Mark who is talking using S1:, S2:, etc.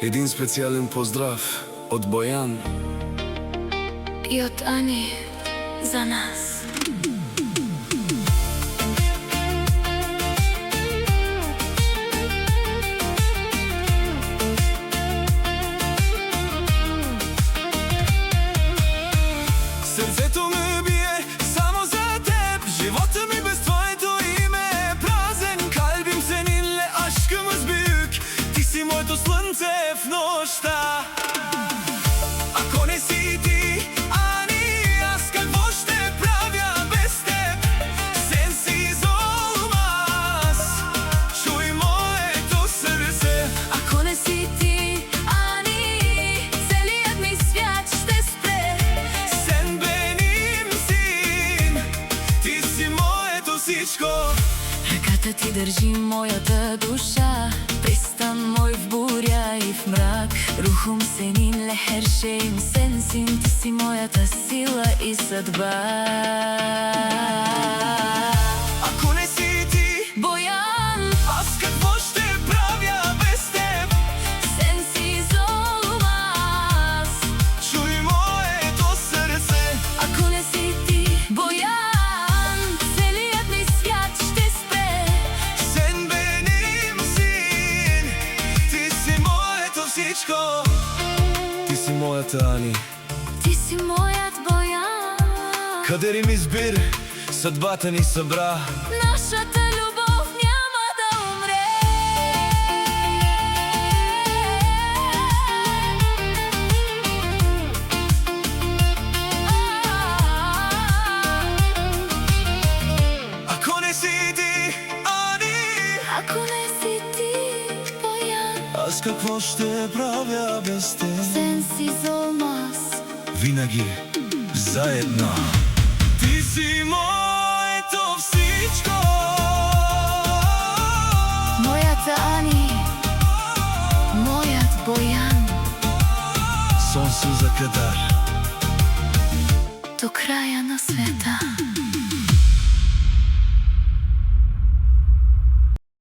S1: Един специјален поздрав од Бојан
S2: и од Ани за нас.
S1: Срцето ми бие само за теб, живота ми без твоето име е празен. Kalbim seninle aşkımız büyük, ti si moето слънце в нощта. Ако не си ти, Ани, аз какво ще правя без теб? Sensiz olmaz, чуй моето сърце.
S2: Ако не си ти, Ани, целият ми свят ще спре.
S1: Sen benimsin, ти си моето всичко.
S2: Ръката ти държи моята душа, пристан мой в буря и в мрак. Рухом seninle her şeyim sensin, ти си моята сила и съдба.
S1: Ако не си ти,
S2: Боян,
S1: аз какво ще правя без теб?
S2: sensiz olmaz.
S1: Чуй моето сърце.
S2: Ако не си ти, Боян, целият ми свят ще спре.
S1: Sen benimsin, ти си моето всичко. Ти си моята Ани,
S2: Ти си моят Боян.
S1: кадерим избир, съдбата ни събра.
S2: Нашата любов няма да умре.
S1: Ако не си ти, Ани,
S2: Ако не си ти, Боян,
S1: аз какво ще правя без теб?
S2: sensiz olmaz.
S1: Винаги заедно. Ти си моето всичко.
S2: Моята Ани, моят Боян,
S1: Сонце за кадар.
S2: до края на света.